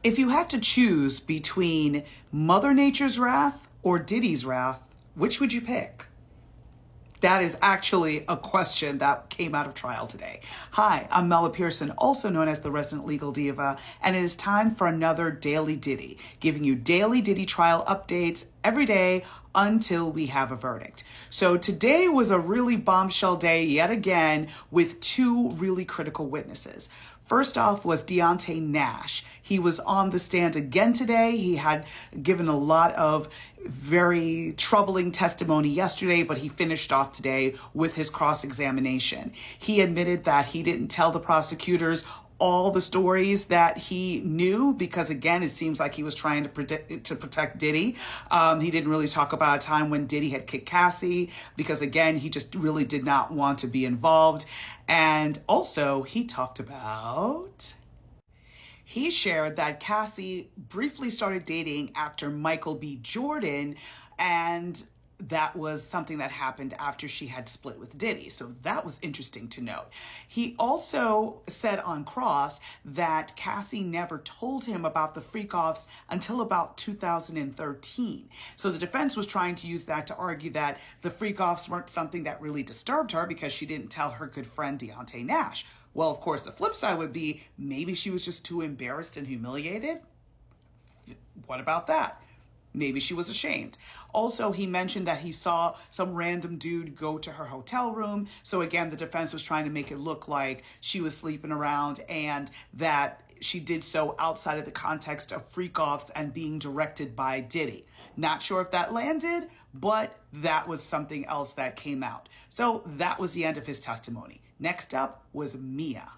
If you had to choose between Mother Nature's wrath or Diddy's wrath, which would you pick? That is actually a question that came out of trial today. Hi, I'm Mela Pearson, also known as the Resident Legal Diva, and it is time for another Daily Diddy, giving you daily Diddy trial updates every day until we have a verdict. So today was a really bombshell day yet again with two really critical witnesses. First off was Deonte Nash. He was on the stand again today. He had given a lot of very troubling testimony yesterday, but he finished off today with his cross-examination. He admitted that he didn't tell the prosecutors all the stories that he knew because, again, it seems like he was trying to protect Diddy. He didn't really talk about a time when Diddy had kicked Cassie because, again, he just really did not want to be involved. And also, he shared that Cassie briefly started dating actor Michael B. Jordan, and that was something that happened after she had split with Diddy. So that was interesting to note. He also said on cross that Cassie never told him about the freak-offs until about 2013. So the defense was trying to use that to argue that the freak-offs weren't something that really disturbed her because she didn't tell her good friend Deonte Nash. Well, of course, the flip side would be maybe she was just too embarrassed and humiliated. What about that? Maybe she was ashamed. Also, he mentioned that he saw some random dude go to her hotel room. So again, the defense was trying to make it look like she was sleeping around and that she did so outside of the context of freak-offs and being directed by Diddy. Not sure if that landed, but that was something else that came out. So that was the end of his testimony. Next up was Mia.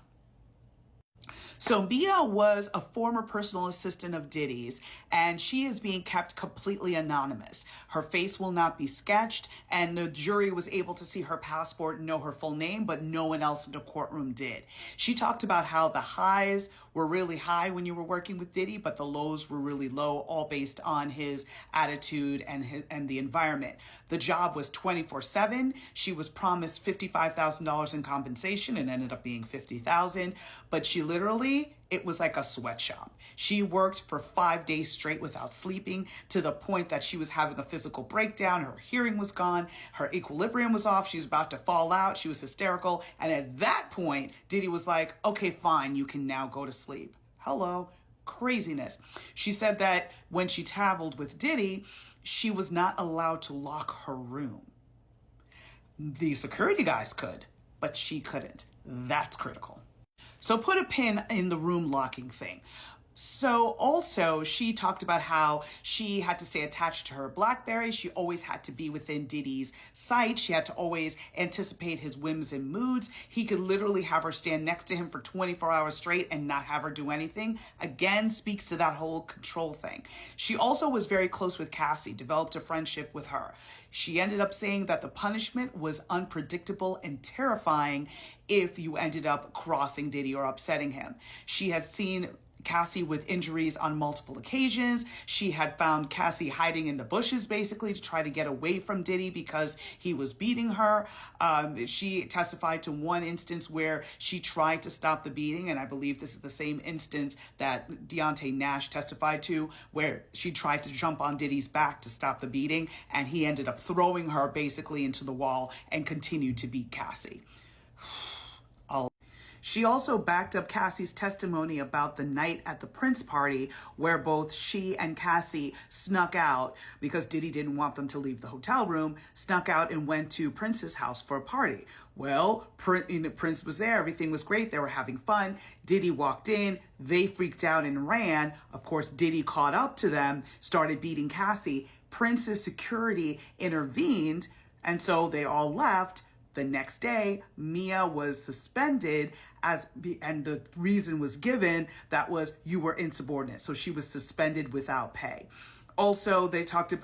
So Mia was a former personal assistant of Diddy's, and she is being kept completely anonymous. Her face will not be sketched, and the jury was able to see her passport and know her full name, but no one else in the courtroom did. She talked about how the highs were really high when you were working with Diddy, but the lows were really low, all based on his attitude and the environment. The job was 24/7. She was promised $55,000 in compensation and ended up being $50,000, but she literally, it was like a sweatshop. She worked for 5 days straight without sleeping to the point that she was having a physical breakdown. Her hearing was gone. Her equilibrium was off. She was about to fall out. She was hysterical. And at that point, Diddy was like, okay, fine, you can now go to sleep. Hello, craziness. She said that when she traveled with Diddy, she was not allowed to lock her room. The security guys could, but she couldn't. That's critical. So put a pin in the room locking thing. So also she talked about how she had to stay attached to her BlackBerry. She always had to be within Diddy's sight. She had to always anticipate his whims and moods. He could literally have her stand next to him for 24 hours straight and not have her do anything. Again, speaks to that whole control thing. She also was very close with Cassie, developed a friendship with her. She ended up saying that the punishment was unpredictable and terrifying if you ended up crossing Diddy or upsetting him. She had seen Cassie with injuries on multiple occasions. She had found Cassie hiding in the bushes basically to try to get away from Diddy because he was beating her. She testified to one instance where she tried to stop the beating, and I believe this is the same instance that Deonte Nash testified to, where she tried to jump on Diddy's back to stop the beating, and he ended up throwing her basically into the wall and continued to beat Cassie. She also backed up Cassie's testimony about the night at the Prince party where both she and Cassie snuck out because Diddy didn't want them to leave the hotel room, snuck out and went to Prince's house for a party. Well, Prince was there. Everything was great. They were having fun. Diddy walked in. They freaked out and ran. Of course, Diddy caught up to them, started beating Cassie. Prince's security intervened, and so they all left. The next day, Mia was suspended and the reason was given that was you were insubordinate. So she was suspended without pay. Also,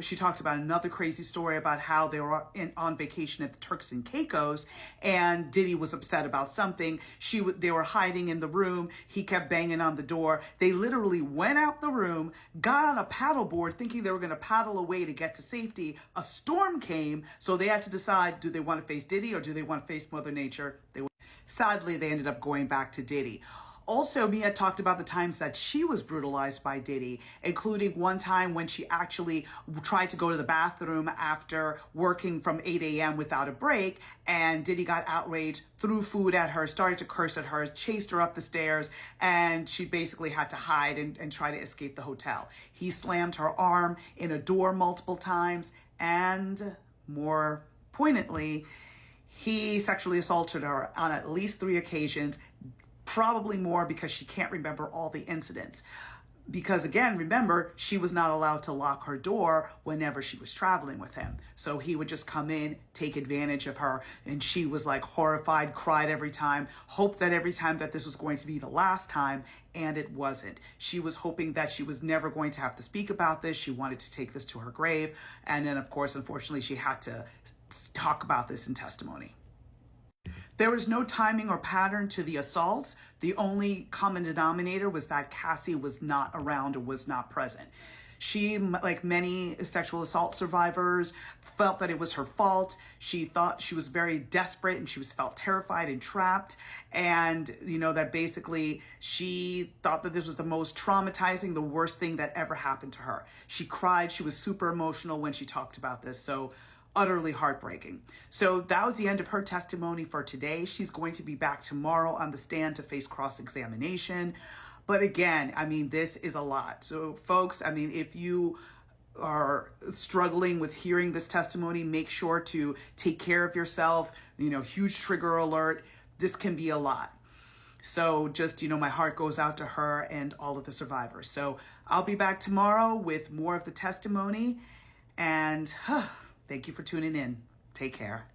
she talked about another crazy story about how they were on vacation at the Turks and Caicos, and Diddy was upset about something. They were hiding in the room. He kept banging on the door. They literally went out the room, got on a paddleboard thinking they were going to paddle away to get to safety. A storm came, so they had to decide, do they want to face Diddy or do they want to face Mother Nature? Sadly, they ended up going back to Diddy. Also, Mia talked about the times that she was brutalized by Diddy, including one time when she actually tried to go to the bathroom after working from 8 a.m. without a break, and Diddy got outraged, threw food at her, started to curse at her, chased her up the stairs, and she basically had to hide and try to escape the hotel. He slammed her arm in a door multiple times, and more poignantly, he sexually assaulted her on at least 3 occasions, probably more because she can't remember all the incidents. Because again, remember, she was not allowed to lock her door whenever she was traveling with him. So he would just come in, take advantage of her, and she was like horrified, cried every time, hoped that every time that this was going to be the last time, and it wasn't. She was hoping that she was never going to have to speak about this. She wanted to take this to her grave. And then, of course, unfortunately, she had to talk about this in testimony. There was no timing or pattern to the assaults. The only common denominator was that Cassie was not around or was not present. She, like many sexual assault survivors, felt that it was her fault. She thought she was very desperate and she felt terrified and trapped. And, that basically she thought that this was the most traumatizing, the worst thing that ever happened to her. She cried. She was super emotional when she talked about this. So utterly heartbreaking. So that was the end of her testimony for today. She's going to be back tomorrow on the stand to face cross-examination. But again, this is a lot. So folks, if you are struggling with hearing this testimony, make sure to take care of yourself. Huge trigger alert. This can be a lot. So just, my heart goes out to her and all of the survivors. So I'll be back tomorrow with more of the testimony, and thank you for tuning in. Take care.